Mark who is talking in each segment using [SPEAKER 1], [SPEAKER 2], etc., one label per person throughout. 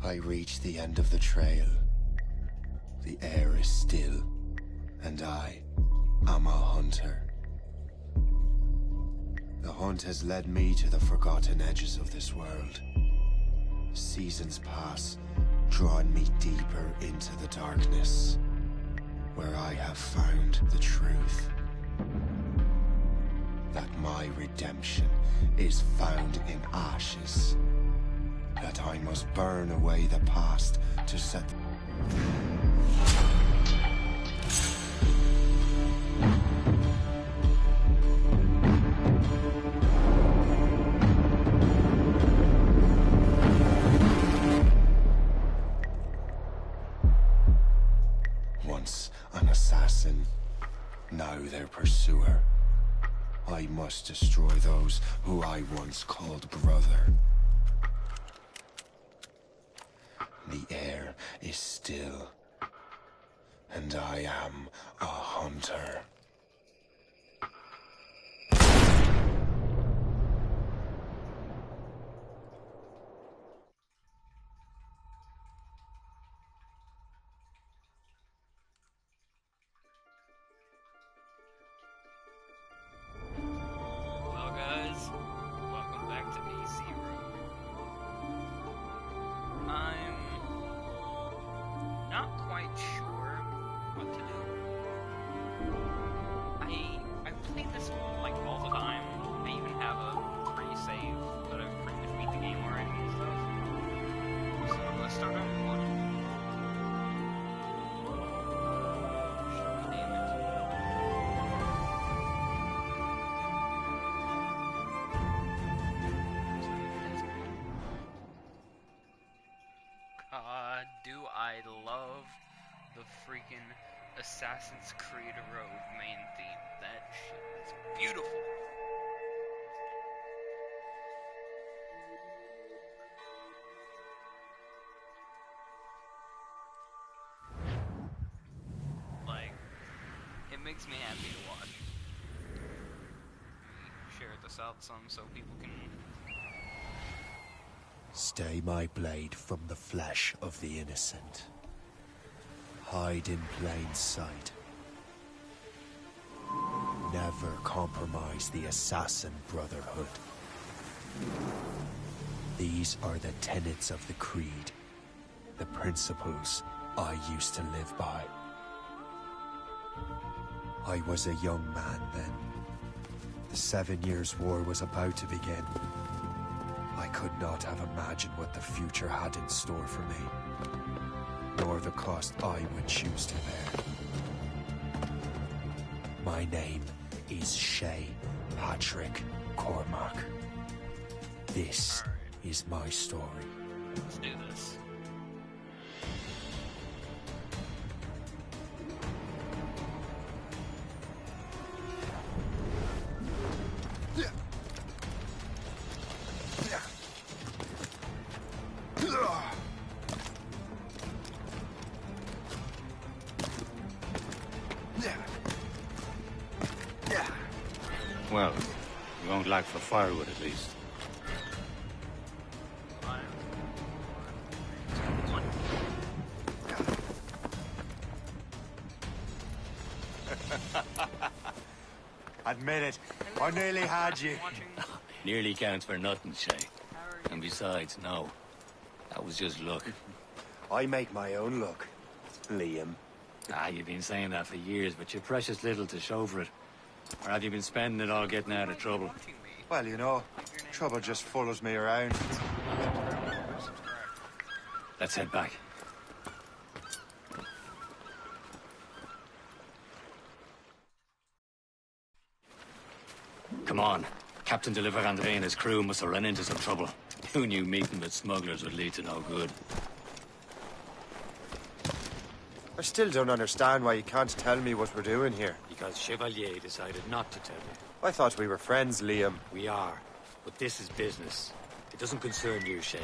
[SPEAKER 1] I reach the end of the trail. The air is still, and I am a hunter. The hunt has led me to the forgotten edges of this world. Seasons pass, drawing me deeper into the darkness, where I have found the truth. That my redemption is found in ashes. That I must burn away the past to set... Once an assassin, now their pursuer. I must destroy those who I once called brother. The air is still, and I am a hunter.
[SPEAKER 2] Hello guys, welcome back to AC Rouge. I'm not quite sure what to do. I played this like all the time. I even have a pre-save that I've pretty much beat the game already and stuff. So let's start on one. Do I love the freaking Assassin's Creed Rouge main theme. That shit is beautiful. Like, it makes me happy to watch. Share this out some so people can...
[SPEAKER 1] Stay my blade from the flesh of the innocent. Hide in plain sight. Never compromise the Assassin Brotherhood. These are the tenets of the Creed, the principles I used to live by. I was a young man then. The 7 Years' War was about to begin. I could not have imagined what the future had in store for me, nor the cost I would choose to bear. My name is Shay Patrick Cormac. This is my story.
[SPEAKER 2] Let's do this.
[SPEAKER 3] Well, you won't lack for firewood at least.
[SPEAKER 1] Admit it, I nearly had you.
[SPEAKER 3] Nearly counts for nothing, Shay. And besides, no. That was just luck.
[SPEAKER 1] I make my own luck, Liam.
[SPEAKER 3] Ah, you've been saying that for years, but you're precious little to show for it. Or have you been spending it all getting out of trouble?
[SPEAKER 1] Well, you know, trouble just follows me around.
[SPEAKER 3] Let's head back. Come on. Captain de Andre and his crew must have run into some trouble. Who knew meeting with smugglers would lead to no good?
[SPEAKER 1] I still don't understand why you can't tell me what we're doing here.
[SPEAKER 3] Because Chevalier decided not to tell you.
[SPEAKER 1] I thought we were friends, Liam.
[SPEAKER 3] We are, but this is business. It doesn't concern you, Shay.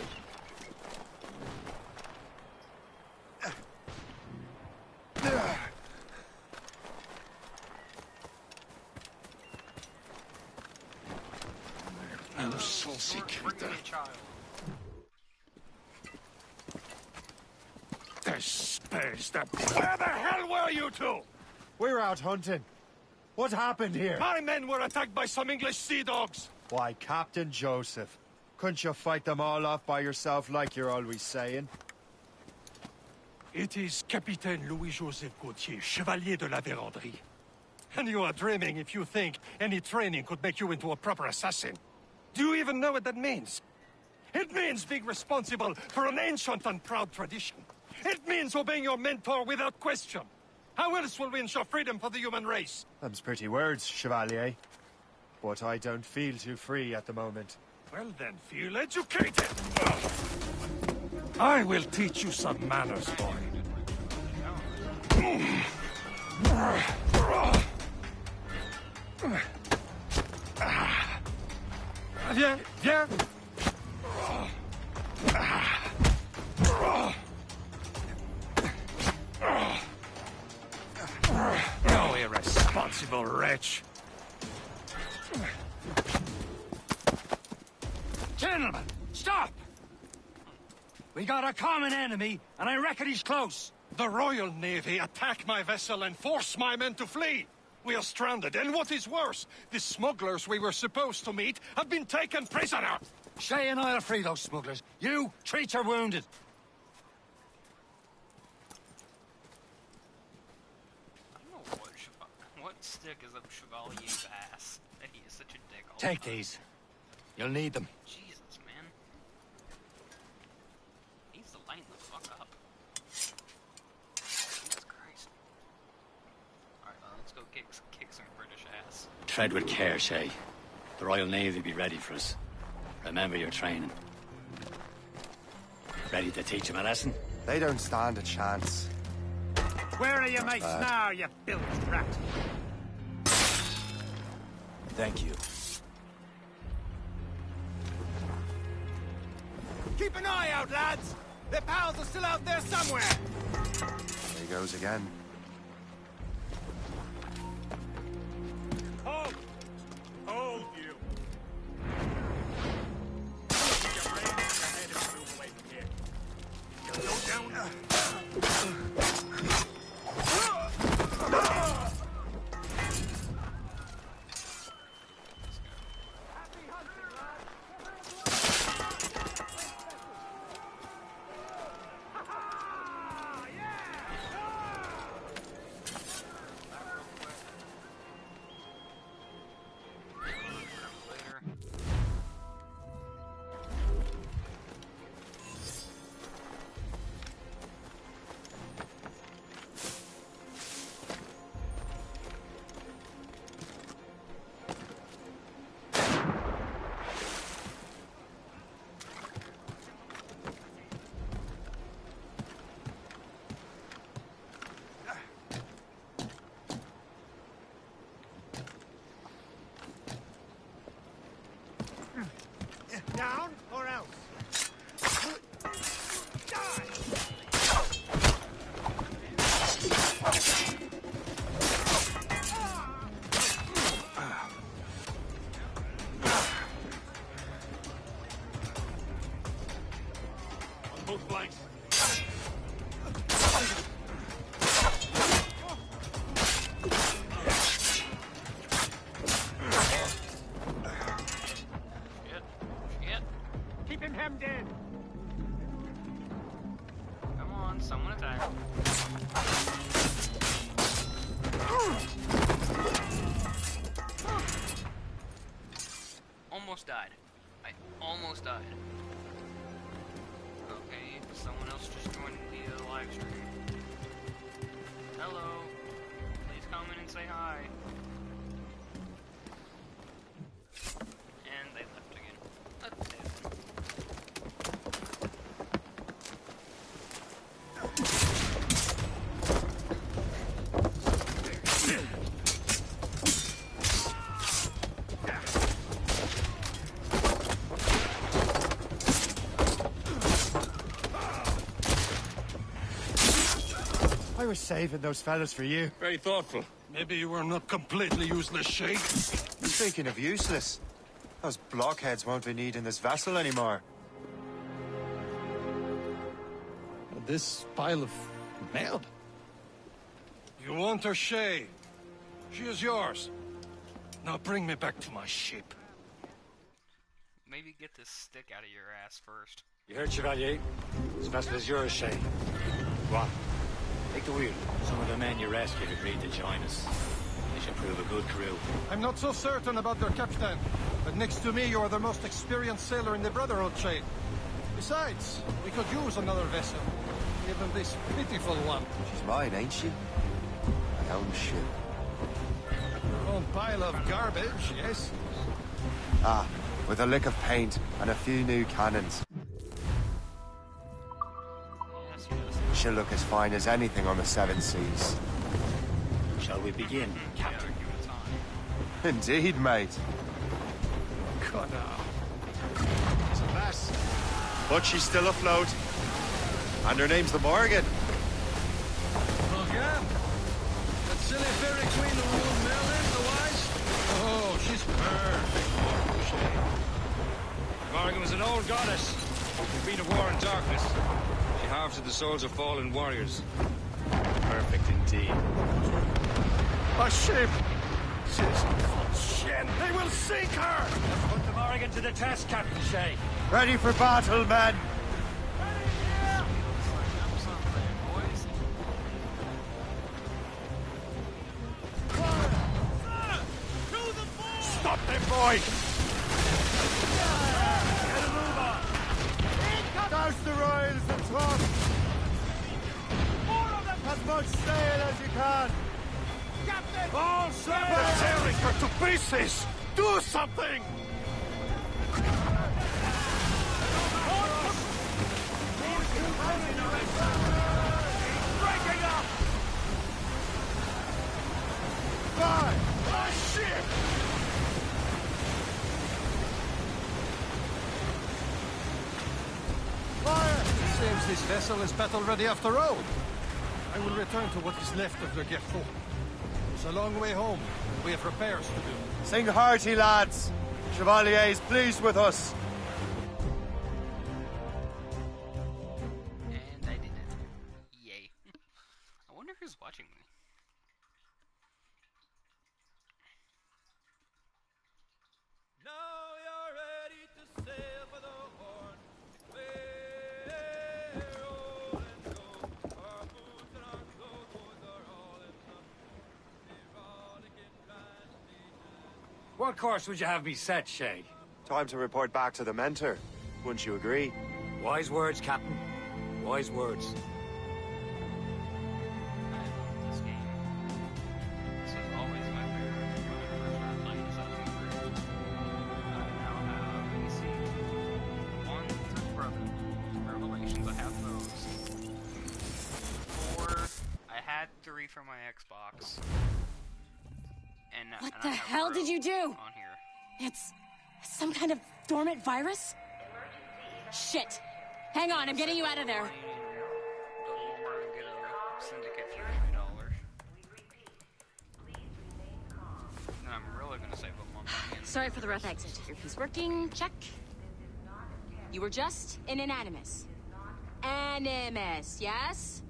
[SPEAKER 4] I'm so sick with that. Budapest! Where the hell were you two?
[SPEAKER 1] We were out hunting. What happened here?
[SPEAKER 4] My men were attacked by some English sea dogs.
[SPEAKER 1] Why, Captain Joseph. Couldn't you fight them all off by yourself like you're always saying?
[SPEAKER 4] It is Capitaine Louis-Joseph Gauthier, Chevalier de la Vérendrye. And you are dreaming if you think any training could make you into a proper assassin. Do you even know what that means? It means being responsible for an ancient and proud tradition. It means obeying your mentor without question. How else will we ensure freedom for the human race?
[SPEAKER 1] Them's pretty words, Chevalier. But I don't feel too free at the moment.
[SPEAKER 4] Well then, feel educated. I will teach you some manners, boy. Viens, viens. You irresponsible wretch.
[SPEAKER 5] Gentlemen, stop! We got a common enemy, and I reckon he's close.
[SPEAKER 4] The Royal Navy attack my vessel and force my men to flee. We are stranded, and what is worse, the smugglers we were supposed to meet have been taken prisoner.
[SPEAKER 5] Shay and I'll free those smugglers. You, treat your wounded.
[SPEAKER 2] I don't know what stick is up Chevalier's ass that he is such a dick all
[SPEAKER 5] Take
[SPEAKER 2] the time.
[SPEAKER 5] these. You'll need them.
[SPEAKER 2] Jesus, man. He needs to lighten the fuck up. Jesus Christ. Alright, let's go kick some British ass.
[SPEAKER 3] Tread with care, Shay. The Royal Navy will be ready for us. Remember your training. Ready to teach them a lesson?
[SPEAKER 1] They don't stand a chance.
[SPEAKER 5] Where are your mates now, you bilged rat?
[SPEAKER 1] Thank you.
[SPEAKER 5] Keep an eye out, lads! Their pals are still out there somewhere!
[SPEAKER 1] There he goes again.
[SPEAKER 4] Hold! Hold you!
[SPEAKER 5] Down or else?
[SPEAKER 4] On both flanks.
[SPEAKER 5] Keep him hemmed in.
[SPEAKER 2] Come on, someone attack. Almost died. I almost died. Okay, someone else just joined the live stream. Hello. Please come in and say hi. And they left again. That's it.
[SPEAKER 1] I was saving those fellas for you.
[SPEAKER 4] Very thoughtful. Maybe you were not completely useless, Shay.
[SPEAKER 1] Speaking of useless, those blockheads won't be needing this vessel anymore.
[SPEAKER 4] This pile of
[SPEAKER 5] Merde.
[SPEAKER 4] You want her, Shay? She is yours. Now bring me back to my ship.
[SPEAKER 2] Maybe get this stick out of your ass first.
[SPEAKER 3] You heard, Chevalier? This vessel is yours, Shay. Go on. Take the wheel. Some of the men you rescued agreed to join us. They should prove a good crew.
[SPEAKER 4] I'm not so certain about their captain, but next to me you are the most experienced sailor in the Brotherhood chain. Besides, we could use another vessel. Even this pitiful one.
[SPEAKER 1] She's mine, ain't she? My own ship.
[SPEAKER 4] Your own pile of garbage, yes?
[SPEAKER 1] Ah, with a lick of paint and a few new cannons.
[SPEAKER 2] Yes, he does.
[SPEAKER 1] She'll look as fine as anything on the seven seas.
[SPEAKER 3] Shall we begin, Captain?
[SPEAKER 2] Yeah, give it time.
[SPEAKER 1] Indeed, mate.
[SPEAKER 4] Connor.
[SPEAKER 1] It's a mess. But she's still afloat. And her name's the Morgan.
[SPEAKER 4] Morgan? That silly fairy queen who ruled Merlin, the wise? Oh, she's perfect.
[SPEAKER 5] Morgan was an old goddess. Queen of war and darkness. She harvested the souls of fallen warriors.
[SPEAKER 3] Perfect indeed.
[SPEAKER 4] A ship! Shit! They will sink her!
[SPEAKER 5] Put the Morgan to the test, Captain Shay.
[SPEAKER 1] Ready for battle, men!
[SPEAKER 4] Stop them, boy!
[SPEAKER 1] Douse the royals and talk! As much sail as you can!
[SPEAKER 4] All sail! They're tearing her to pieces! Do something! Breaking up! Fire! Oh, shit! Fire! It seems this vessel is battle ready after all. I will return to what is left of the Gerfaut. It's a long way home. We have repairs to do.
[SPEAKER 1] Sing hearty, lads! Chevalier is pleased with us.
[SPEAKER 2] And I did it. Yay. I wonder who's watching me.
[SPEAKER 6] Now you're ready to sail for the Horn. Way roll and go. Our boots and our clothes are all in the rollicking plantation.
[SPEAKER 3] What course would you have me set, Shay?
[SPEAKER 1] Time to report back to the mentor. Wouldn't you agree?
[SPEAKER 3] Wise words, Captain. Wise words.
[SPEAKER 2] I love this game. This was always my favorite when I first started playing Assassin's Creed. I now have, let me see, 1 through Revelations, I have those. 4, I had 3 for my Xbox.
[SPEAKER 7] What
[SPEAKER 2] and
[SPEAKER 7] the
[SPEAKER 2] I have
[SPEAKER 7] hell did you do?
[SPEAKER 2] On here.
[SPEAKER 7] It's some kind of dormant virus? Shit. Hang on, I'm getting you out of there.
[SPEAKER 2] Get a syndicate for $3. And I'm really gonna save up my money.
[SPEAKER 7] Sorry for the rough exit. Earpiece working, check. You were just in an Animus. Animus, yes?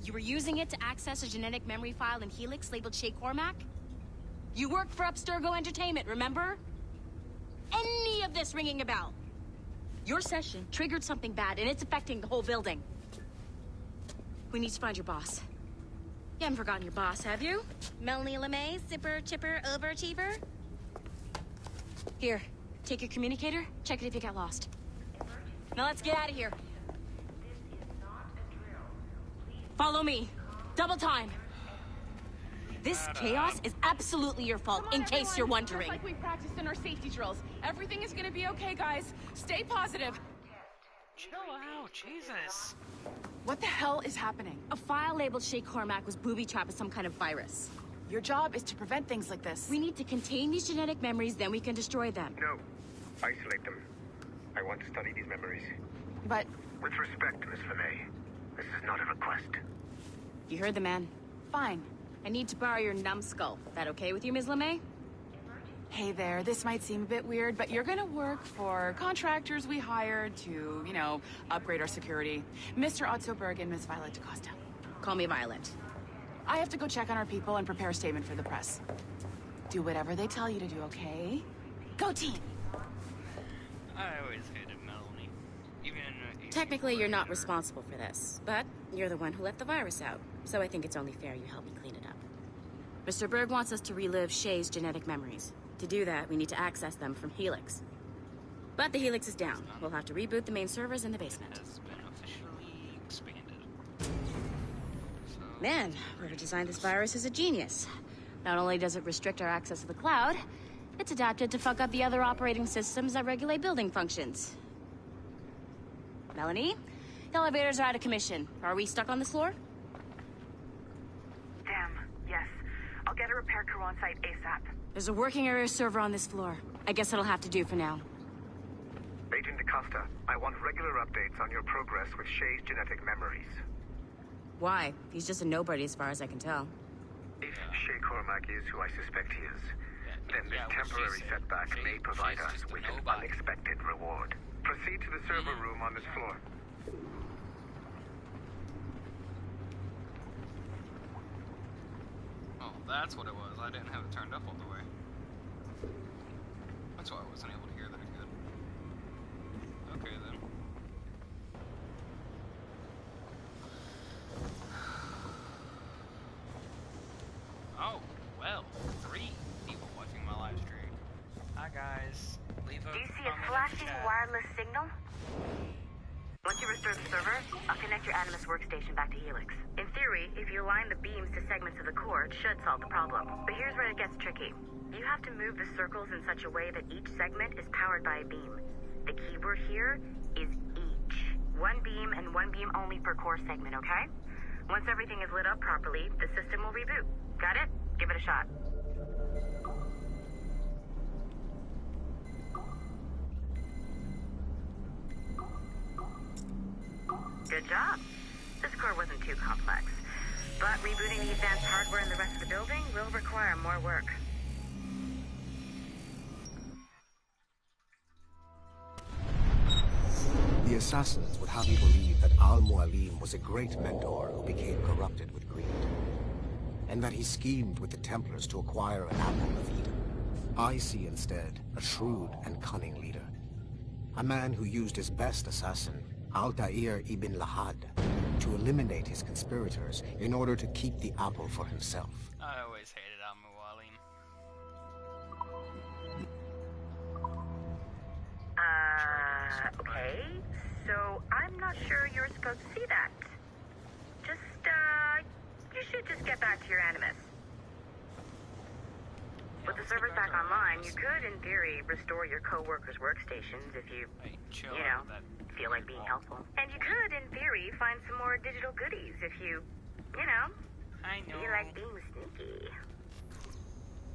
[SPEAKER 7] You were using it to access a genetic memory file in Helix labeled Shay Cormac? You worked for Abstergo Entertainment, remember? Any of this ringing a bell? Your session triggered something bad, and it's affecting the whole building. We need to find your boss. You haven't forgotten your boss, have you? Melanie LeMay, zipper, chipper, overachiever? Here, take your communicator, check it if you got lost. Now let's get out of here. Follow me. Double time. This chaos is absolutely your fault, in case you're wondering.
[SPEAKER 8] Just like we practiced in our safety drills. Everything is gonna be okay, guys. Stay positive.
[SPEAKER 2] Chill out, Jesus.
[SPEAKER 8] What the hell is happening?
[SPEAKER 7] A file labeled Shay Cormac was booby-trapped with some kind of virus.
[SPEAKER 8] Your job is to prevent things like this.
[SPEAKER 7] We need to contain these genetic memories, then we can destroy them.
[SPEAKER 9] No. Isolate them. I want to study these memories.
[SPEAKER 8] But
[SPEAKER 9] With respect, Miss LeMay, this is not a request.
[SPEAKER 7] You heard the man.
[SPEAKER 8] fine.
[SPEAKER 7] I need to borrow your numbskull. That okay with you, Ms. LeMay?
[SPEAKER 8] Hey there, this might seem a bit weird, but you're gonna work for contractors we hired to, you know, upgrade our security. Mr. Otto Berg and Miss Violet DaCosta.
[SPEAKER 7] Call me Violet.
[SPEAKER 8] I have to go check on our people and prepare a statement for the press. Do whatever they tell you to do, okay? Go team!
[SPEAKER 2] I always hated Melanie. Even in
[SPEAKER 7] Technically, you're not responsible for this, but you're the one who let the virus out, so I think it's only fair you help me clean it up. Mr. Berg wants us to relive Shay's genetic memories. To do that, we need to access them from Helix. But the Helix is down. We'll have to reboot the main servers in the basement.
[SPEAKER 2] has been officially expanded. So,
[SPEAKER 7] Man, whoever designed this virus is a genius. Not only does it restrict our access to the cloud, it's adapted to fuck up the other operating systems that regulate building functions. Melanie? The elevators are out of commission. Are we stuck on this floor?
[SPEAKER 10] Damn, yes. I'll get a repair crew on site ASAP.
[SPEAKER 7] There's a working area server on this floor. I guess it'll have to do for now.
[SPEAKER 9] Agent DaCosta, I want regular updates on your progress with Shay's genetic memories.
[SPEAKER 7] Why? He's just a nobody as far as I can tell.
[SPEAKER 9] If Shay Cormac is who I suspect he is, then this
[SPEAKER 2] what she
[SPEAKER 9] temporary
[SPEAKER 2] said.
[SPEAKER 9] setback may provide
[SPEAKER 2] Shay's
[SPEAKER 9] us
[SPEAKER 2] just a
[SPEAKER 9] with an
[SPEAKER 2] nobody.
[SPEAKER 9] unexpected reward. Proceed to the server room on this floor.
[SPEAKER 2] oh, that's what it was. I didn't have it turned up all the way. That's why I wasn't able to hear that good. Okay, then. Oh, well, 3 people watching my live stream. Hi, guys. Leave a
[SPEAKER 10] Do you see a
[SPEAKER 2] comment in the
[SPEAKER 10] flashing
[SPEAKER 2] chat.
[SPEAKER 10] wireless signal? Once you restore the server, I'll connect your Animus workstation back to Helix. In theory, if you align the beams to segments of the core, it should solve the problem. But here's where it gets tricky. You have to move the circles in such a way that each segment is powered by a beam. The keyword here is each. One beam and one beam only per core segment, okay? Once everything is lit up properly, the system will reboot. Got it? Give it a shot. Good job. This core wasn't too complex. But rebooting the advanced hardware in the rest of the building will require more work.
[SPEAKER 11] The assassins would have you believe that Al-Mualim was a great mentor who became corrupted with greed, and that he schemed with the Templars to acquire an apple of Eden. I see instead a shrewd and cunning leader. A man who used his best assassin, Altair ibn Lahad, to eliminate his conspirators in order to keep the apple for himself.
[SPEAKER 2] I always hated Al-Mualim.
[SPEAKER 10] Okay. So, I'm not sure you're supposed to see that. Just, you should just get back to your Animus. With the servers back online, you could, in theory, restore your co-workers' workstations if you,
[SPEAKER 2] Hey, chill
[SPEAKER 10] you know,
[SPEAKER 2] out with that.
[SPEAKER 10] feel like being helpful. And you could, in theory, find some more digital goodies if you know,
[SPEAKER 2] I know.
[SPEAKER 10] feel like being sneaky.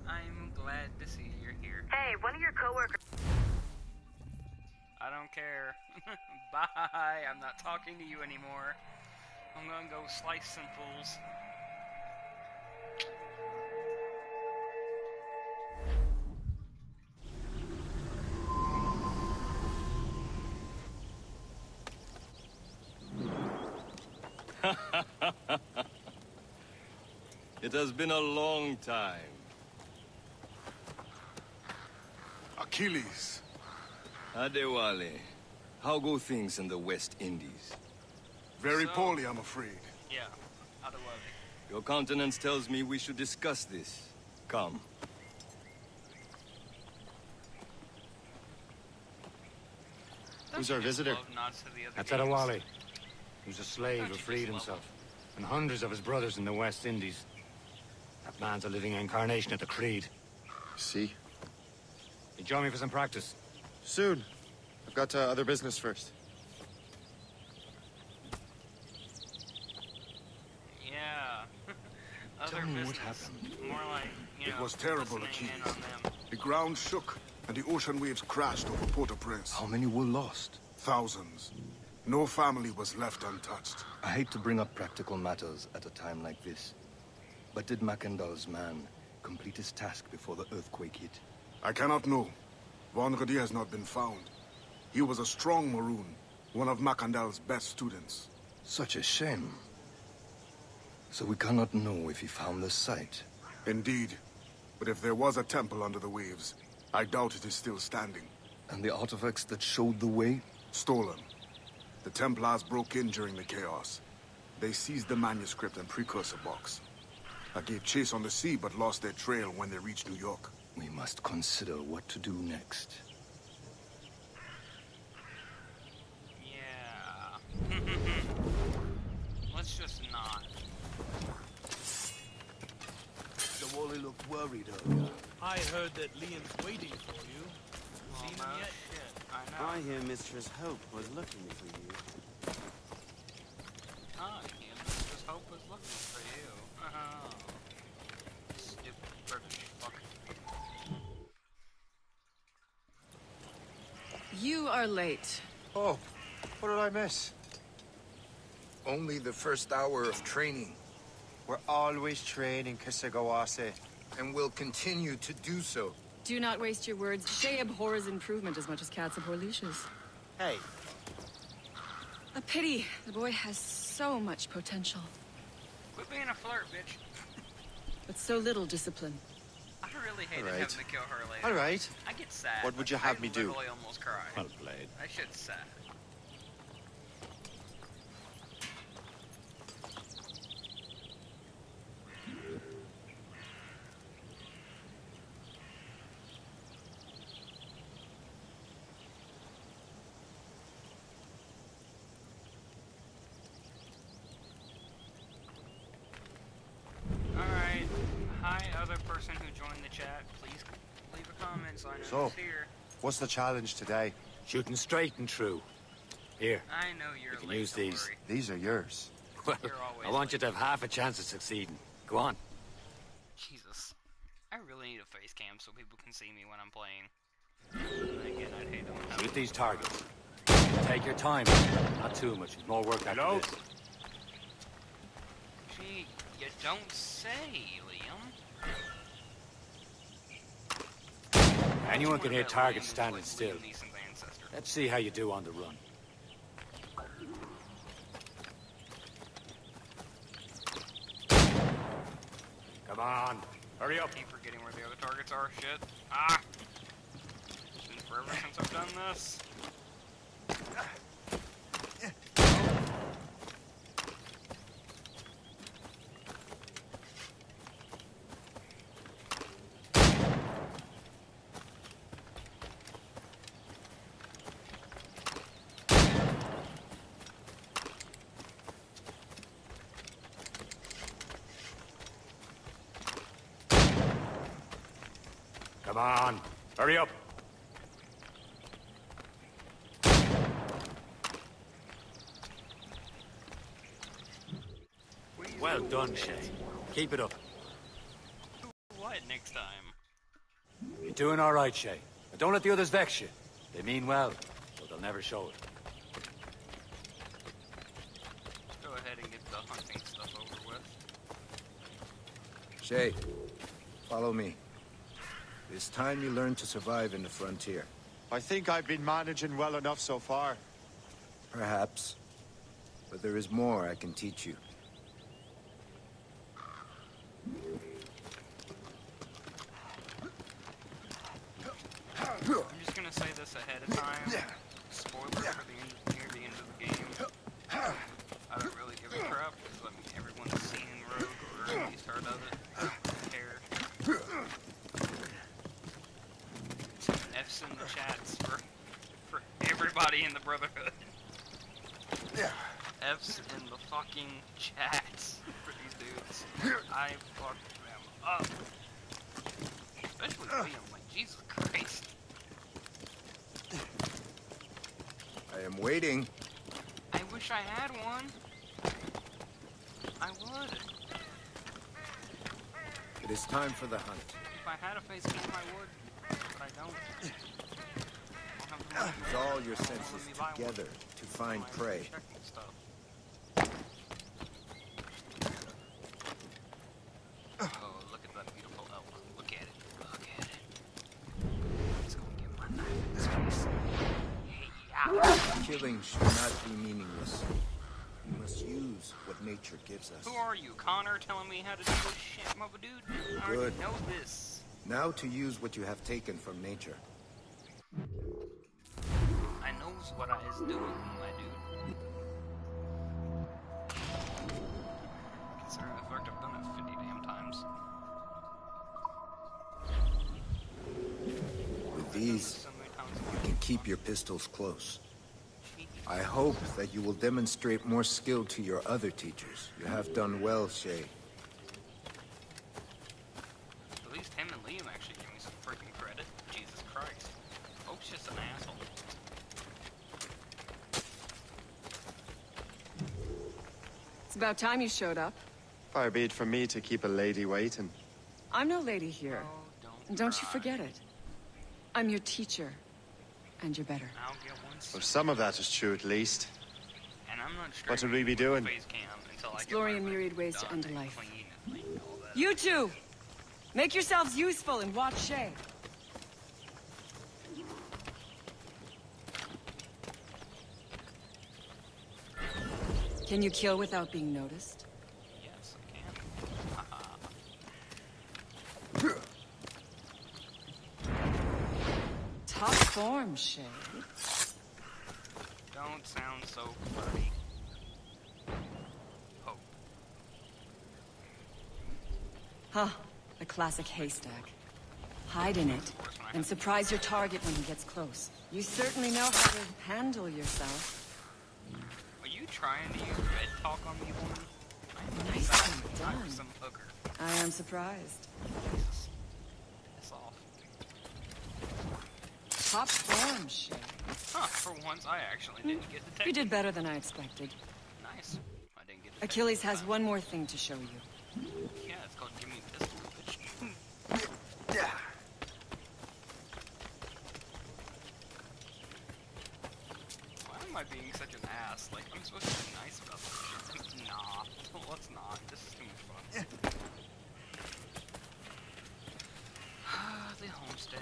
[SPEAKER 2] I'm glad to see you're here.
[SPEAKER 10] Hey, one of your co-workers...
[SPEAKER 2] I don't care. Bye. I'm not talking to you anymore. I'm gonna go slice some fools.
[SPEAKER 12] It has been a long time.
[SPEAKER 13] Achilles.
[SPEAKER 12] Adewale, how go things in the West Indies?
[SPEAKER 13] Very poorly, I'm afraid.
[SPEAKER 2] Yeah, out of love.
[SPEAKER 12] Your countenance tells me we should discuss this. Come.
[SPEAKER 3] Who's our visitor?
[SPEAKER 5] That's Adewale. He was a slave who freed himself. And hundreds of his brothers in the West Indies. That man's a living incarnation of the Creed.
[SPEAKER 3] See?
[SPEAKER 5] You join me for some practice?
[SPEAKER 3] Soon. I've got other business first.
[SPEAKER 2] Yeah.
[SPEAKER 13] Tell me what happened.
[SPEAKER 2] More like,
[SPEAKER 13] It was terrible, Achilles. The ground shook, and the ocean waves crashed over Port-au-Prince.
[SPEAKER 1] How many were lost?
[SPEAKER 13] Thousands. No family was left untouched.
[SPEAKER 1] I hate to bring up practical matters at a time like this. But did Mackendall's man complete his task before the earthquake hit?
[SPEAKER 13] I cannot know. Von Rudi has not been found. He was a strong Maroon, one of Macandal's best students.
[SPEAKER 12] Such a shame. So we cannot know if he found the site.
[SPEAKER 13] Indeed. But if there was a temple under the waves, I doubt it is still standing.
[SPEAKER 12] And the artifacts that showed the way?
[SPEAKER 13] Stolen. The Templars broke in during the chaos. They seized the manuscript and precursor box. I gave chase on the sea, but lost their trail when they reached New York.
[SPEAKER 12] We must consider what to do next.
[SPEAKER 2] Yeah. Let's just not.
[SPEAKER 14] The Wally looked worried earlier.
[SPEAKER 6] I heard that Liam's waiting for you.
[SPEAKER 2] Well,
[SPEAKER 6] Seen
[SPEAKER 2] no
[SPEAKER 6] him yet?
[SPEAKER 2] shit. I know.
[SPEAKER 15] I hear Mistress Hope was looking for you.
[SPEAKER 2] Yeah, Mistress Hope was looking for you. Oh. Stupid British fuck.
[SPEAKER 16] You are late.
[SPEAKER 1] Oh, what did I miss?
[SPEAKER 12] Only the first hour of training.
[SPEAKER 1] We're always training, Kisagawase.
[SPEAKER 12] And will continue to do so.
[SPEAKER 16] Do not waste your words. Shay abhors improvement as much as cats abhor leashes.
[SPEAKER 1] Hey.
[SPEAKER 16] A pity. The boy has so much potential.
[SPEAKER 2] Quit being a flirt, bitch.
[SPEAKER 16] But so little discipline.
[SPEAKER 2] I really hated
[SPEAKER 1] All right.
[SPEAKER 2] having to kill her later.
[SPEAKER 1] All right.
[SPEAKER 2] I get sad.
[SPEAKER 1] What would you have me do?
[SPEAKER 2] I literally almost cried.
[SPEAKER 5] Well played.
[SPEAKER 2] That shit's sad. Alright. Hi, other person who joined the chat. Please leave a comment so I know
[SPEAKER 1] So,
[SPEAKER 2] who's here.
[SPEAKER 1] what's the challenge today?
[SPEAKER 5] Shooting straight and true. Here,
[SPEAKER 2] I know you're
[SPEAKER 5] you can
[SPEAKER 2] late,
[SPEAKER 5] use
[SPEAKER 2] don't
[SPEAKER 5] these.
[SPEAKER 2] worry.
[SPEAKER 1] These are yours.
[SPEAKER 5] Well,
[SPEAKER 2] You're always
[SPEAKER 5] I want you to have half a chance of succeeding. Go on.
[SPEAKER 2] Jesus. I really need a face cam so people can see me when I'm playing. And again, I'd hate them.
[SPEAKER 5] Shoot these targets. Take your time. Not too much. There's more work after this.
[SPEAKER 2] Gee, you don't say, Liam.
[SPEAKER 5] Anyone can hit targets
[SPEAKER 2] Liam is
[SPEAKER 5] standing
[SPEAKER 2] like
[SPEAKER 5] still.
[SPEAKER 2] Liam Neeson's ancestor.
[SPEAKER 5] Let's see how you do on the run. Come on. Hurry up.
[SPEAKER 2] Keep forgetting where the other targets are. Shit. Ah! It's been forever since I've done this.
[SPEAKER 5] Come on. Hurry up. Well done, Shay. Keep it up.
[SPEAKER 2] What next time?
[SPEAKER 5] You're doing all right, Shay. But don't let the others vex you. They mean well, but they'll never show it.
[SPEAKER 2] Go ahead and get the hunting stuff over with.
[SPEAKER 12] Shay, follow me. It's time you learn to survive in the frontier.
[SPEAKER 1] I think I've been managing well enough so far.
[SPEAKER 12] Perhaps. But there is more I can teach you.
[SPEAKER 2] I'm just gonna say this ahead of time. Spoiler for near the end of the game. I don't really give a crap because I mean everyone's seen Rogue or at least heard of it. I don't care. F's in the chats for everybody in the Brotherhood. F's in the fucking chats for these dudes. I fucked them up. Especially Liam, like Jesus Christ.
[SPEAKER 12] I am waiting.
[SPEAKER 2] I wish I had one. I would.
[SPEAKER 12] It is time for the hunt.
[SPEAKER 2] If I had a face cam, I would. But I don't.
[SPEAKER 12] Use all your senses together to find prey.
[SPEAKER 2] Oh, look at that beautiful elk. Look at it. Look at it.
[SPEAKER 12] Killing should not be meaningless. We must use what nature gives us.
[SPEAKER 2] Who are you, Connor, telling me how to do this shit, mother dude? I already know this.
[SPEAKER 12] Now to use what you have taken from nature.
[SPEAKER 2] I knows what I is doing, my dude. Considering the fact I've done it 50 damn times.
[SPEAKER 12] With these, you can keep your pistols close. I hope that you will demonstrate more skill to your other teachers. You have done well, Shay.
[SPEAKER 2] At least him and Liam actually give me some freaking credit. Jesus Christ. Hope's just an asshole.
[SPEAKER 16] It's about time you showed up.
[SPEAKER 17] Far be it from me to keep a lady waiting.
[SPEAKER 16] I'm no lady here. And don't you forget it. I'm your teacher. And you're better.
[SPEAKER 2] I'll get one.
[SPEAKER 17] Well, some of that is true at least.
[SPEAKER 2] And I'm not
[SPEAKER 17] What would we be doing?
[SPEAKER 16] Exploring a myriad ways to end a life. You two! Make yourselves useful and watch Shay. Can you kill without being noticed?
[SPEAKER 2] Yes, I can.
[SPEAKER 16] Top form, Shay.
[SPEAKER 2] Don't sound so flirty. Hope.
[SPEAKER 16] Huh. A classic haystack. Hide in it, and surprise your target when he gets close. You certainly know how to handle yourself.
[SPEAKER 2] Are you trying to use red talk on me, woman?
[SPEAKER 16] Nicely done.
[SPEAKER 2] Some hooker.
[SPEAKER 16] I am surprised.
[SPEAKER 2] Jesus. Piss off.
[SPEAKER 16] Top form, Shay.
[SPEAKER 2] Huh, for once I actually didn't get detected.
[SPEAKER 16] You did better than I expected.
[SPEAKER 2] Nice. I didn't get detected.
[SPEAKER 16] Achilles has one more thing to show you.
[SPEAKER 2] Yeah, it's called Give Me a Pistol, bitch. Why am I being such an ass? Like, I'm supposed to be nice about this shit. Nah, let's not. This is too much fun. The homestead.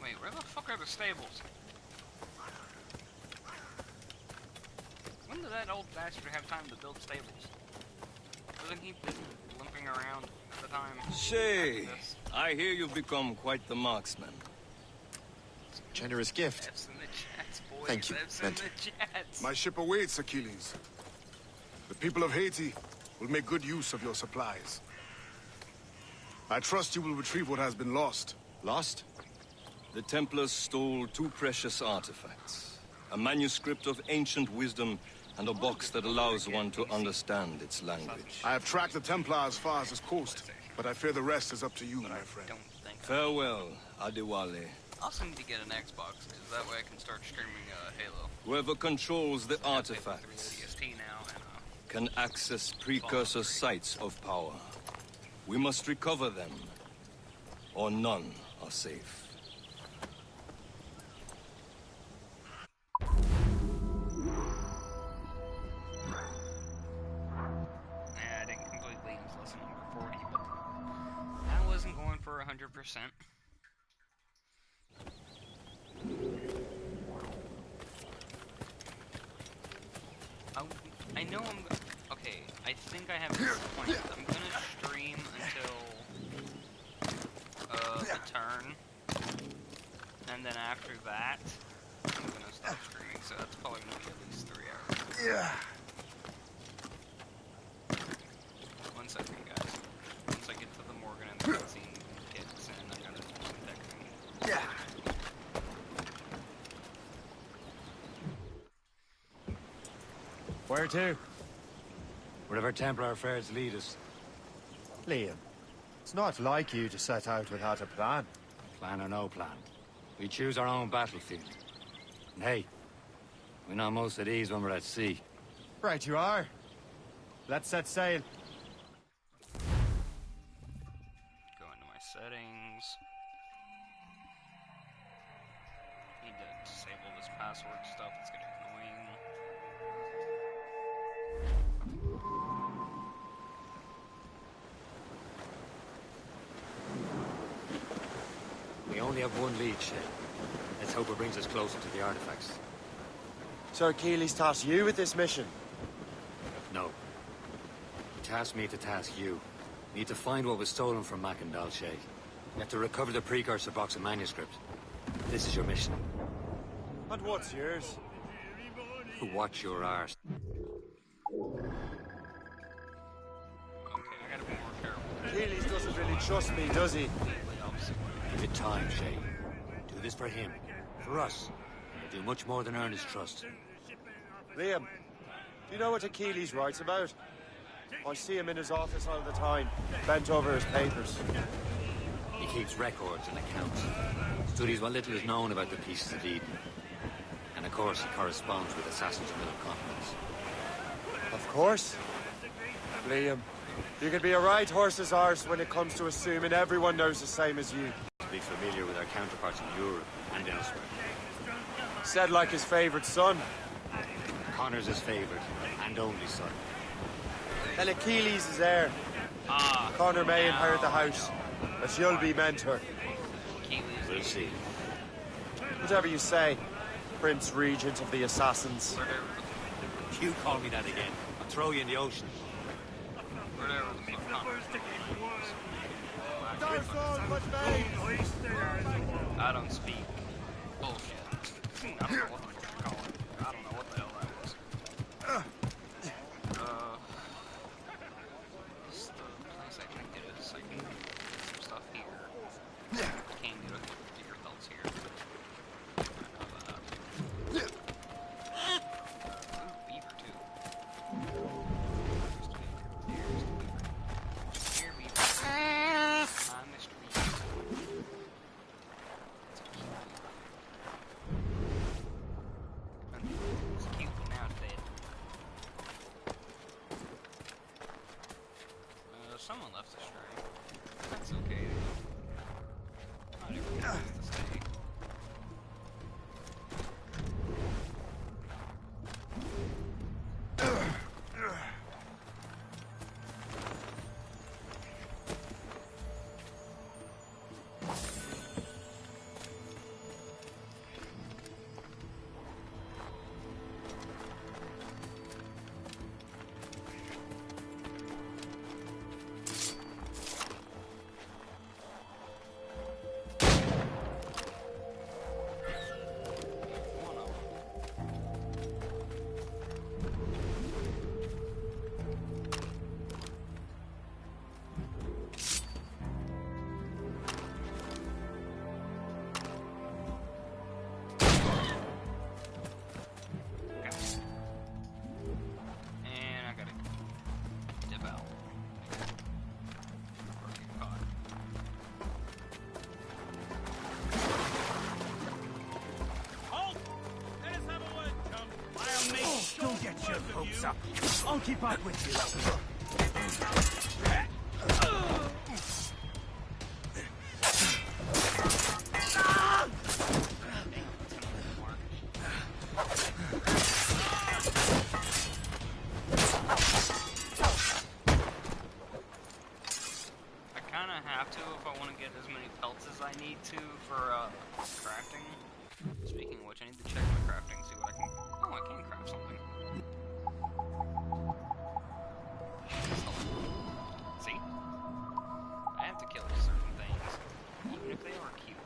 [SPEAKER 2] Wait, where the fuck are the stables? When did that old bastard have time to build stables? Wasn't he busy limping around at the time?
[SPEAKER 18] Shay, I hear you've become quite the marksman.
[SPEAKER 17] Generous gift.
[SPEAKER 2] F's in the chats, boys.
[SPEAKER 17] Thank you,
[SPEAKER 2] F's in
[SPEAKER 17] Mentor.
[SPEAKER 2] the chats.
[SPEAKER 13] My ship awaits, Achilles. The people of Haiti will make good use of your supplies. I trust you will retrieve what has been lost.
[SPEAKER 17] Lost?
[SPEAKER 18] The Templars stole 2 precious artifacts. A manuscript of ancient wisdom and a box that allows one to understand its language.
[SPEAKER 13] I have tracked the Templar as far as this coast, but I fear the rest is up to you, my friend.
[SPEAKER 18] Farewell, Adewale.
[SPEAKER 2] I also need to get an Xbox, because that way I can start streaming Halo.
[SPEAKER 18] Whoever controls the artifacts
[SPEAKER 2] DST now, and
[SPEAKER 18] can access precursor sites of power. We must recover them, or none are safe.
[SPEAKER 2] I didn't complete Liam's lesson number 40, but I wasn't going for 100%. I know okay, I think I have this point. I'm gonna stream until the turn, and then after that, I'm gonna stop streaming. So that's probably gonna be at least 3 hours.
[SPEAKER 13] Yeah.
[SPEAKER 2] 1 second, guys. Once I get to the Morgan and the cutscene kits, and I gotta do some texting.
[SPEAKER 13] Yeah.
[SPEAKER 5] Where to? Wherever Templar affairs lead us.
[SPEAKER 17] Liam, it's not like you to set out without a plan.
[SPEAKER 5] Plan or no plan. We choose our own battlefield. And hey, we know most of these when we're at sea.
[SPEAKER 17] Right you are. Let's set sail.
[SPEAKER 2] Go into my settings. Need to disable this password stuff. It's getting annoying.
[SPEAKER 5] We only have one lead, Shay. Let's hope it brings us closer to the artifacts.
[SPEAKER 17] So Achilles tasked you with this mission?
[SPEAKER 3] No. He tasked me to task you. You need to find what was stolen from Mac and Dalshay. You have to recover the precursor box of manuscript. This is your mission.
[SPEAKER 17] And what's yours?
[SPEAKER 3] Watch your arse.
[SPEAKER 2] Okay, I gotta be more careful.
[SPEAKER 17] Achilles doesn't really trust me, does he?
[SPEAKER 3] Give it time, Shay. Do this for him. For us. You'll do much more than earn his trust.
[SPEAKER 17] Liam, do you know what Achilles writes about? I see him in his office all the time, bent over his papers.
[SPEAKER 3] He keeps records and accounts. Studies what little is known about the pieces of Eden. And of course, he corresponds with assassins of middle continents.
[SPEAKER 17] Of course. Liam, you can be a right horse's arse when it comes to assuming everyone knows the same as you.
[SPEAKER 3] Be familiar with our counterparts in Europe and elsewhere.
[SPEAKER 17] Said like his favorite son.
[SPEAKER 3] Connor's his favorite and only son.
[SPEAKER 17] Then Achilles is heir. Connor may inherit the house, but you'll be mentor.
[SPEAKER 3] We'll see.
[SPEAKER 17] Whatever you say, Prince Regent of the Assassins.
[SPEAKER 3] You call me that again, I'll throw you in the ocean.
[SPEAKER 2] I don't speak bullshit. I don't know what the fuck you're calling it. I don't know what the hell that was. This is the place I can get is I can get some stuff here. I can't get your belts here. I know that. Ooh, beaver too. Here, beaver. I'm Mr. Beaver. It's cute, but now it's dead. Someone left the string. That's okay. Not everyone has to stay. And I gotta dip out. Before I get caught.
[SPEAKER 6] Halt! Let us have a word, chum. I'll make sure
[SPEAKER 14] Don't get your hopes up. I'll keep up with you.
[SPEAKER 2] I kinda have to if I want to get as many pelts as I need to for crafting. Speaking of which, I need to check my crafting, see what I can. Oh, I can craft something. See? I have to kill certain things, even if they are cute.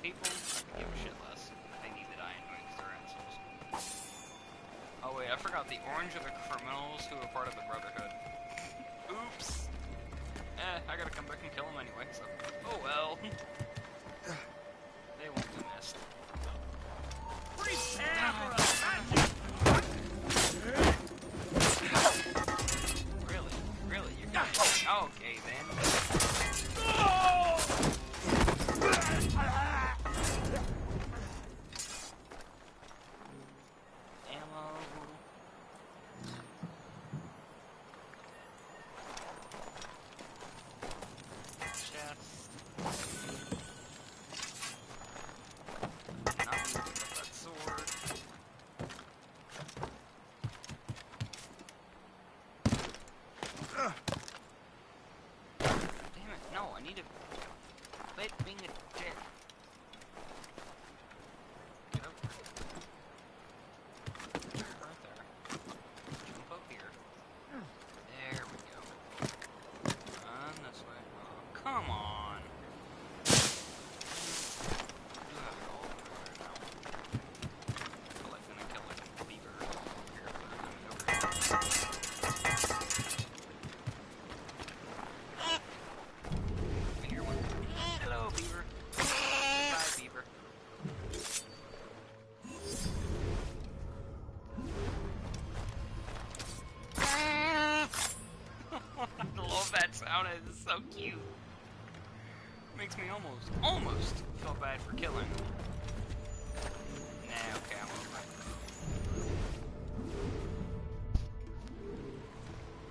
[SPEAKER 2] People, I could give a shit less. They need to die anyway because they're assholes. Oh wait, I forgot the orange are the criminals who are part of the Brotherhood. Oops. I gotta come back and kill them anyway, so. Oh well. They won't be missed. Really? Really? You're gonna... Okay then. Ammo. so cute. Makes me almost feel bad for killing him. Nah, okay, I'm over it.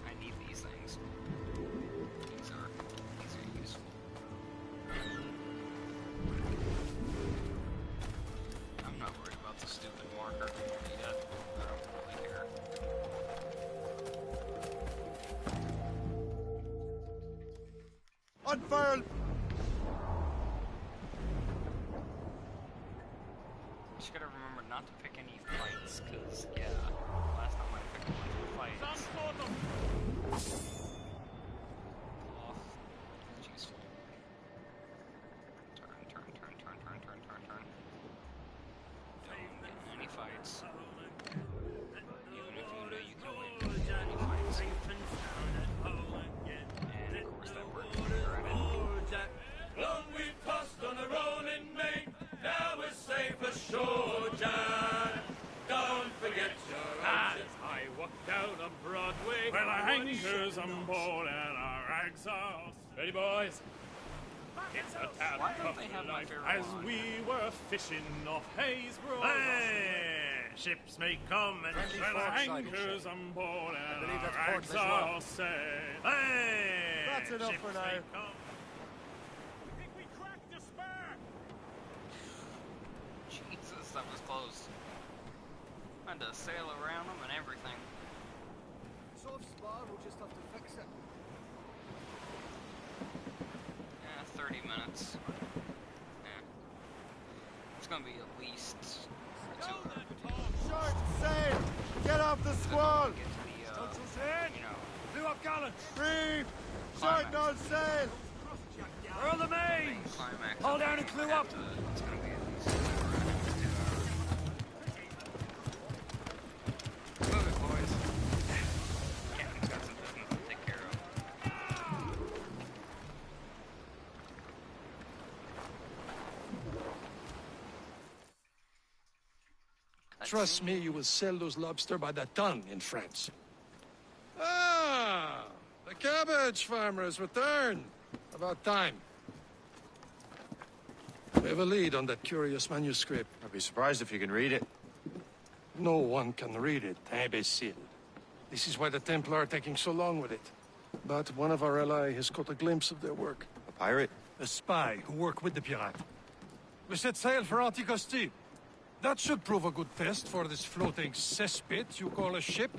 [SPEAKER 2] I need these things. These are useful. I'm not worried about the stupid marker yet. I don't really care.
[SPEAKER 17] Unfurl!
[SPEAKER 2] Just gotta remember not to pick any fights, cause yeah, last time I picked a bunch of fights. Off. That's useful. Turn. Don't get in any fights. Even if you know you can win, don't get in any fights. And of course that worked.
[SPEAKER 6] Long we tossed on a rolling main, now we're safe ashore, John. Don't forget your
[SPEAKER 14] As I walked out on Broadway, well, our anchors on board and our rags are off. Ready, boys? It's a tad
[SPEAKER 2] Why don't
[SPEAKER 14] tough
[SPEAKER 2] they have my
[SPEAKER 14] life
[SPEAKER 2] favorite
[SPEAKER 14] as
[SPEAKER 2] line?
[SPEAKER 14] we were fishing off Haysboro. Hey, ships may come and well, our anchors on board and our rags are safe. Hey,
[SPEAKER 17] That's enough
[SPEAKER 14] ships
[SPEAKER 17] for
[SPEAKER 14] may
[SPEAKER 17] now.
[SPEAKER 14] come. I think we cracked the spur.
[SPEAKER 2] Jesus, that was close. I had to sail around them and everything.
[SPEAKER 11] Soft spot, we'll just have to fix it.
[SPEAKER 2] Yeah, 30 minutes. Yeah. It's gonna be at least 2 hours.
[SPEAKER 17] Short sail! Get off the squall!
[SPEAKER 2] Get to the, you know,
[SPEAKER 17] Blew up gallant! Free! Short no sail!
[SPEAKER 14] Furl the main!
[SPEAKER 2] climax.
[SPEAKER 14] Hold down and clew up!
[SPEAKER 2] It's gonna be at least 2 hours. Move it, boys. Captain's got some business to take care of.
[SPEAKER 4] Trust me, you will sell those lobster by the ton in France. Ah, the cabbage farmer has returned. About time. We have a lead on that curious manuscript.
[SPEAKER 5] I'd be surprised if you can read it.
[SPEAKER 4] No one can read it, imbecile. This is why the Templar are taking so long with it. But one of our allies has caught a glimpse of their work.
[SPEAKER 5] A pirate?
[SPEAKER 4] A spy who worked with the pirate. We set sail for Anticosti. That should prove a good test for this floating cesspit you call a ship.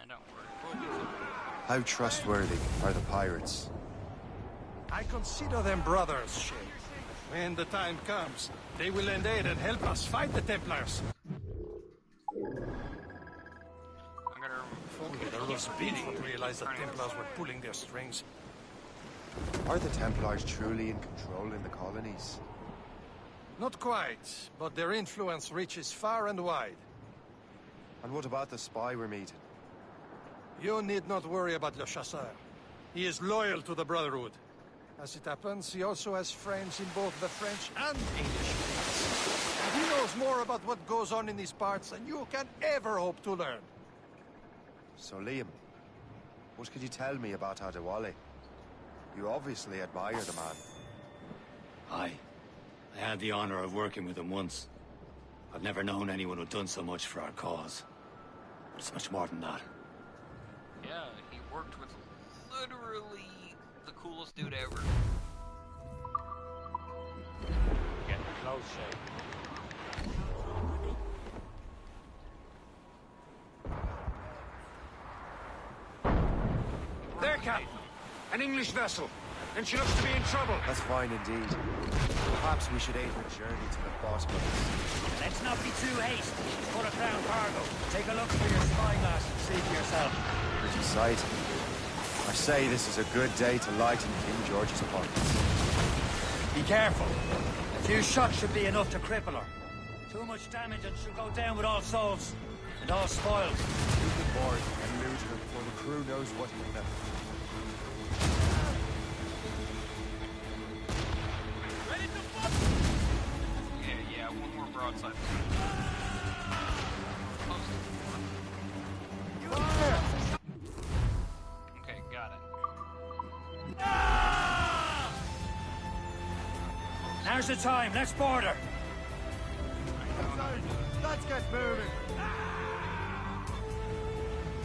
[SPEAKER 2] Don't worry.
[SPEAKER 1] How trustworthy are the pirates?
[SPEAKER 4] I consider them brothers, Shay. When the time comes, they will lend aid and help us fight the Templars.
[SPEAKER 2] I'm gonna
[SPEAKER 4] There was beating to realize the Templars were pulling their strings.
[SPEAKER 1] Are the Templars truly in control in the colonies?
[SPEAKER 4] Not quite, but their influence reaches far and wide.
[SPEAKER 1] And what about the spy we're meeting?
[SPEAKER 4] You need not worry about Le Chasseur. He is loyal to the Brotherhood. As it happens, he also has friends in both the French and English fleets. And he knows more about what goes on in these parts than you can ever hope to learn.
[SPEAKER 1] So, Liam, what could you tell me about Adewale? You obviously admire the man.
[SPEAKER 3] Aye. I had the honor of working with him once. I've never known anyone who'd done so much for our cause. But it's much more than that.
[SPEAKER 2] Yeah, he worked with literally the coolest dude ever.
[SPEAKER 17] Getting close, Shay.
[SPEAKER 5] There, Captain! An English vessel. And she looks to be in trouble.
[SPEAKER 1] That's fine indeed. Perhaps we should aid her journey to the bottom of this.
[SPEAKER 14] Let's not be too hasty. She's full of crown cargo. Take a look through your spyglass and see for yourself.
[SPEAKER 1] Pretty sight. I say this is a good day to lighten King George's apartments.
[SPEAKER 14] Be careful. A few shots should be enough to cripple her. Too much damage and she'll go down with all souls. And all spoils.
[SPEAKER 1] You can board and loot her before the crew knows what hit them.
[SPEAKER 2] Yeah, one more broadside.
[SPEAKER 17] Fire!
[SPEAKER 5] Now's the time. Let's border.
[SPEAKER 17] Let's get moving.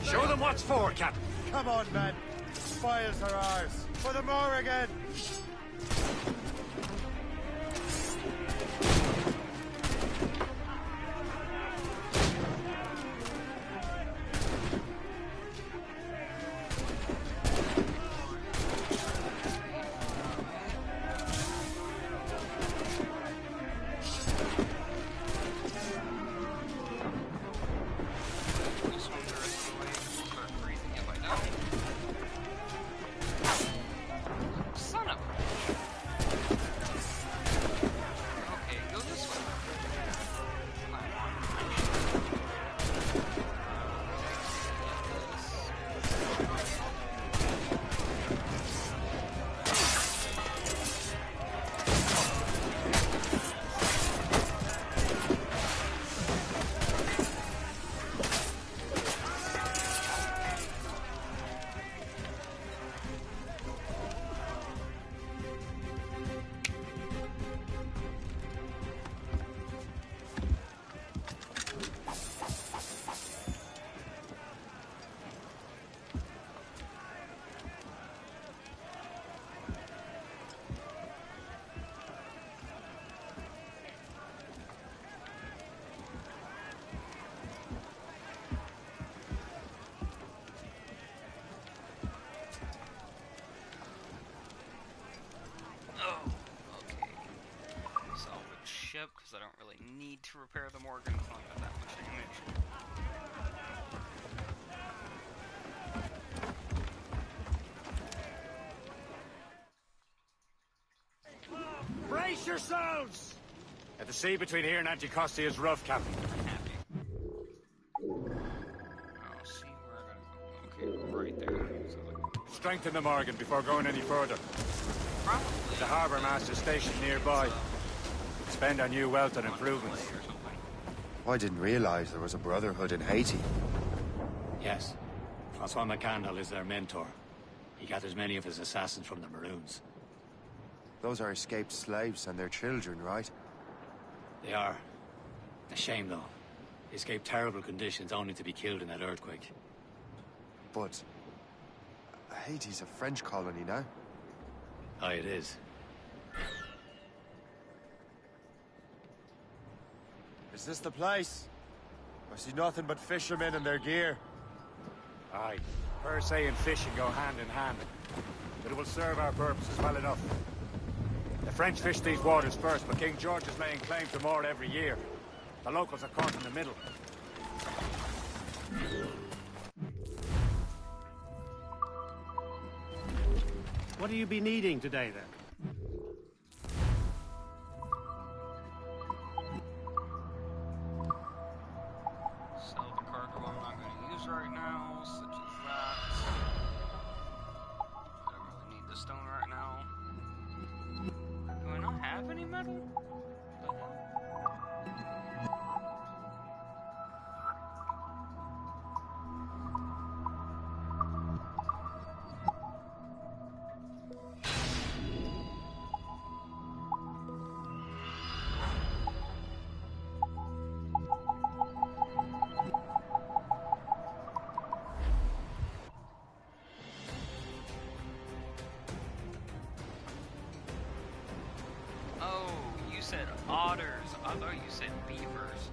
[SPEAKER 5] Show them what's for, Captain.
[SPEAKER 17] Come on, men. Spoils are ours. For the Morrigan.
[SPEAKER 2] Because I don't really need to repair the Morgan. It's not got that much damage.
[SPEAKER 5] Brace yourselves! The sea between here and Anticosti is rough, Captain.
[SPEAKER 2] I'll see where I gotta go. Okay, right there. So
[SPEAKER 5] Strengthen the Morgan before going any further.
[SPEAKER 2] Probably.
[SPEAKER 5] The harbour master stationed nearby. Spend our new wealth on improvements.
[SPEAKER 1] I didn't realize there was a brotherhood in Haiti.
[SPEAKER 3] Yes. Francois McCandle is their mentor. He gathers many of his assassins from the Maroons.
[SPEAKER 1] Those are escaped slaves and their children, right?
[SPEAKER 3] They are. A shame, though. They escaped terrible conditions only to be killed in that earthquake.
[SPEAKER 1] But Haiti's a French colony now.
[SPEAKER 3] Aye, it is.
[SPEAKER 17] Is this the place? I see nothing but fishermen and their gear.
[SPEAKER 5] Aye. Per se and fishing go hand in hand. But it will serve our purposes well enough. The French fish these waters first, but King George is laying claim to more every year. The locals are caught in the middle.
[SPEAKER 19] What do you be needing today, then?
[SPEAKER 2] Sell the cargo I'm not going to use right now, such as that. I don't really need the stone right now. Do I not have any metal? What the hell? Oh, you said otters. I thought you said beavers.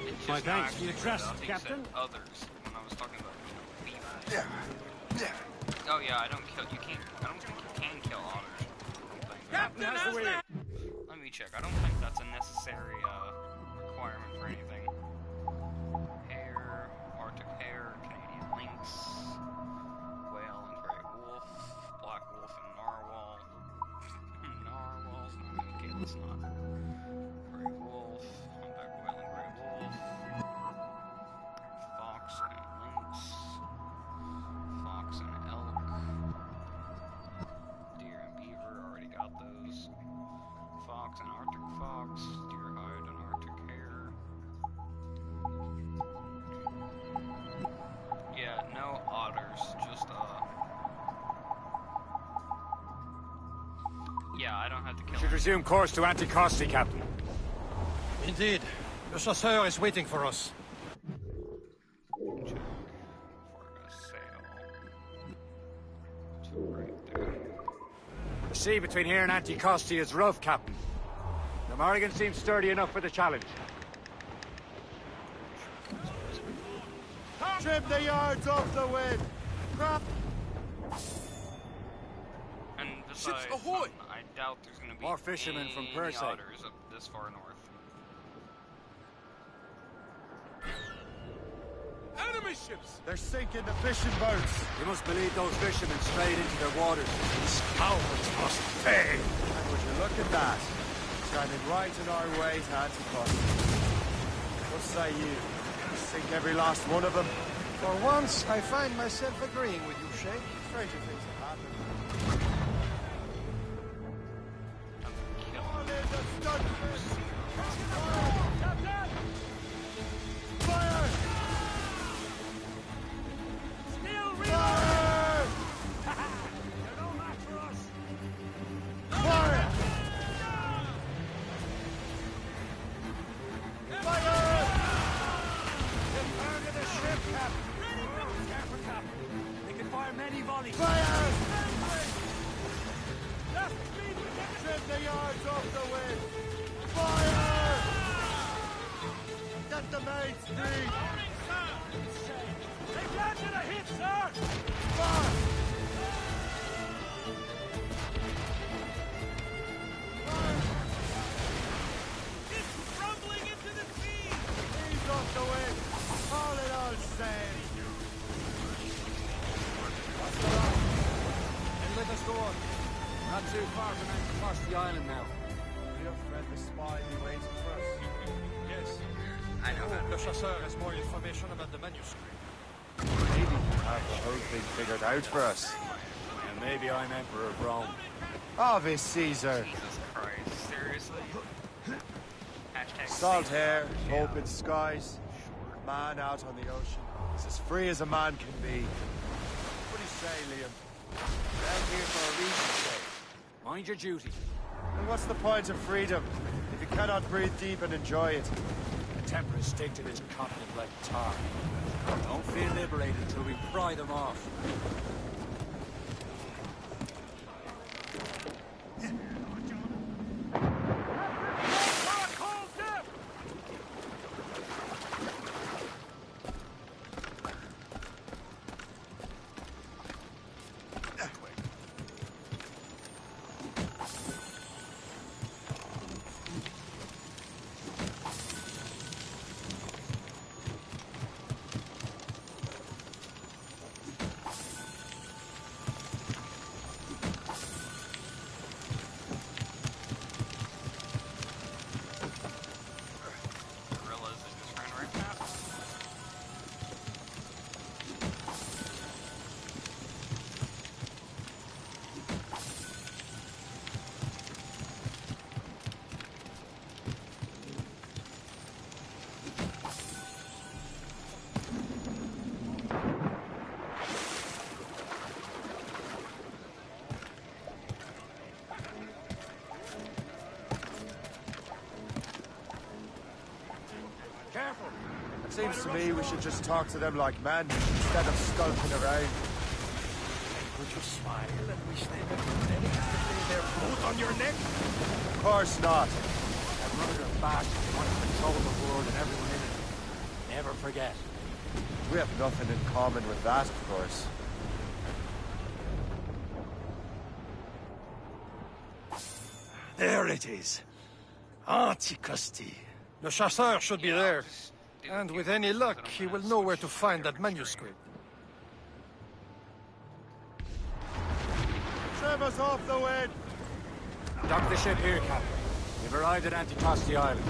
[SPEAKER 2] It's
[SPEAKER 19] My
[SPEAKER 2] just
[SPEAKER 19] thanks
[SPEAKER 2] not
[SPEAKER 19] for your
[SPEAKER 2] actually
[SPEAKER 19] trust,
[SPEAKER 2] right. I think you
[SPEAKER 19] Captain.
[SPEAKER 2] said others when I was talking about beavers. Oh yeah, I don't think you can kill otters.
[SPEAKER 19] Captain, how's the wind?
[SPEAKER 2] Let me check. I don't think that's a necessary requirement for anything. Hare, Arctic hare, Canadian lynx, whale and gray wolf, black wolf and narwhal. Narwhal's not okay. That's not. Gray wolf, humpback whale and gray wolf, fox and lynx, fox and elk, deer and beaver. Already got those. Fox and Arctic fox, deer hide and Arctic hare. Yeah, no otters, just I don't have to kill
[SPEAKER 5] Should
[SPEAKER 2] him.
[SPEAKER 5] resume course to Anticosti, Captain.
[SPEAKER 4] Indeed. Le chasseur is waiting for us.
[SPEAKER 5] The sea between here and Anticosti is rough, Captain. The Morrigan seems sturdy enough for the challenge.
[SPEAKER 17] Trim the yards off the wind! Crap!
[SPEAKER 2] And besides,
[SPEAKER 5] ahoy!
[SPEAKER 2] I doubt there's going to be
[SPEAKER 5] More fishermen from
[SPEAKER 2] any
[SPEAKER 5] Persei.
[SPEAKER 2] otters up this far north.
[SPEAKER 17] Enemy ships! They're sinking the fishing boats!
[SPEAKER 5] You must believe those fishermen strayed into their waters.
[SPEAKER 17] These cowards must pay! And would you look at that? Standing right in our way to Anticosti. What say you? Sink every last one of them?
[SPEAKER 4] For once, I find myself agreeing with you, Shay.
[SPEAKER 17] Stranger things have happened. All in the stunfish! Captain! Fire!
[SPEAKER 14] Still reloading!
[SPEAKER 17] Fire!
[SPEAKER 14] You're no match for us!
[SPEAKER 17] Fire! Fire!
[SPEAKER 5] Return to the ship, Captain. Careful, Captain. They can fire many volleys.
[SPEAKER 17] Fire!
[SPEAKER 14] That's the speed we get!
[SPEAKER 17] Trim the yards off the wind! Fire! Get the main speed!
[SPEAKER 14] Morning, sir! They've landed a hit, sir!
[SPEAKER 17] Fire!
[SPEAKER 14] It's rumbling into the sea!
[SPEAKER 17] Ease off the wind! All in all sail!
[SPEAKER 5] And let us go on. We're not too far from Anticosti Island now.
[SPEAKER 17] Your friend the spy be waiting for us.
[SPEAKER 4] Yes. I know that Le Chasseur has more information about the manuscript.
[SPEAKER 17] Maybe you have the whole thing figured out for us.
[SPEAKER 5] And maybe I'm Emperor of Rome.
[SPEAKER 17] Ave Caesar!
[SPEAKER 2] Jesus Christ, seriously? Hashtag
[SPEAKER 17] Salt
[SPEAKER 2] save
[SPEAKER 17] hair,
[SPEAKER 2] Rouge.
[SPEAKER 17] open skies, man out on the ocean. He's as free as a man can be. What do you say, Liam?
[SPEAKER 5] We're out here for a reason, Shay. Mind your duty.
[SPEAKER 17] And what's the point of freedom if you cannot breathe deep and enjoy it?
[SPEAKER 5] The Templars stick to this continent like tar. Don't feel liberated until we pry them off.
[SPEAKER 2] Gorillas that just ran right past us.
[SPEAKER 5] Careful!
[SPEAKER 17] It seems to me we should just talk to them like men instead of skulking around.
[SPEAKER 4] Would you smile and wish them every day to lay their boat on your neck?
[SPEAKER 17] Of course not.
[SPEAKER 5] That murder bastard wants to control the world and everyone in it. Never forget.
[SPEAKER 17] We have nothing in common with that, of course.
[SPEAKER 4] There it is. Anticosti. Le Chasseur should be there. And with any luck, he will know where to find that manuscript.
[SPEAKER 17] Trim us off the wind!
[SPEAKER 5] Dock the ship here, Captain. We've arrived at Anticosti Island.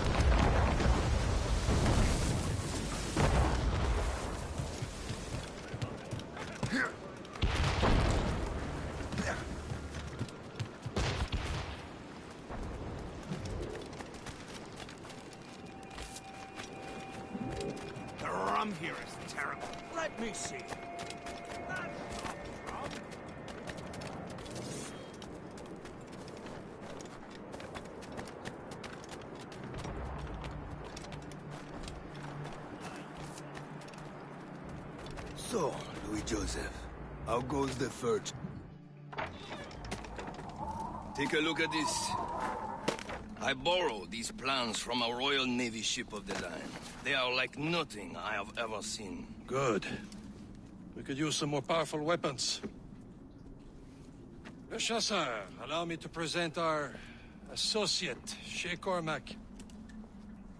[SPEAKER 4] The rum here is terrible. Let me see.
[SPEAKER 20] So, Louis Joseph, how goes the search?
[SPEAKER 18] Take a look at this. I borrowed these plans from a Royal Navy ship of the line. They are like nothing I have ever seen.
[SPEAKER 4] Good. We could use some more powerful weapons. Le Chasseur, allow me to present our associate, Shay Cormac.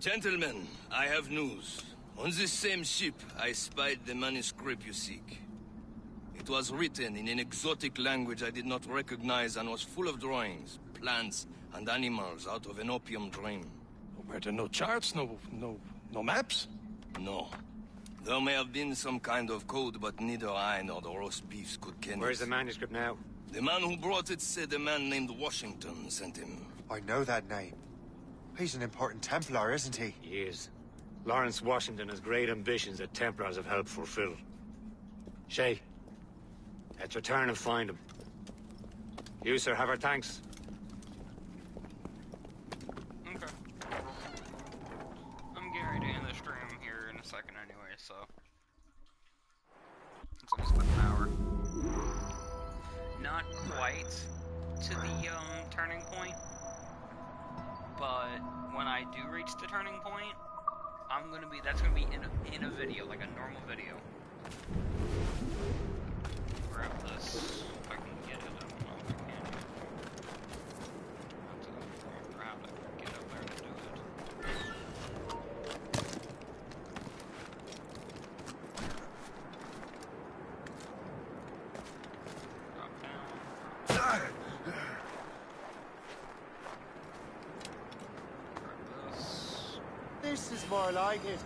[SPEAKER 18] Gentlemen, I have news. On this same ship, I spied the manuscript you seek. It was written in an exotic language I did not recognize and was full of drawings, plants, and animals out of an opium dream.
[SPEAKER 4] Were there no charts, no maps?
[SPEAKER 18] No. There may have been some kind of code, but neither I nor the roast beefs could ken it.
[SPEAKER 3] Where's the manuscript now?
[SPEAKER 18] The man who brought it said a man named Washington sent him.
[SPEAKER 1] I know that name. He's an important Templar, isn't he?
[SPEAKER 3] He is. Lawrence Washington has great ambitions that Templars have helped fulfill. Shay, let's return and find him. You, sir, have our thanks.
[SPEAKER 2] Okay. I'm getting ready to end the stream here in a second anyway, so... It's almost been an hour. Not quite to the, turning point. But when I do reach the turning point, that's gonna be in a video, like a normal video. Grab this, if I can get it, I don't know if I can. I have to figure out how to get up there to do it. Drop down.
[SPEAKER 17] This is more like it.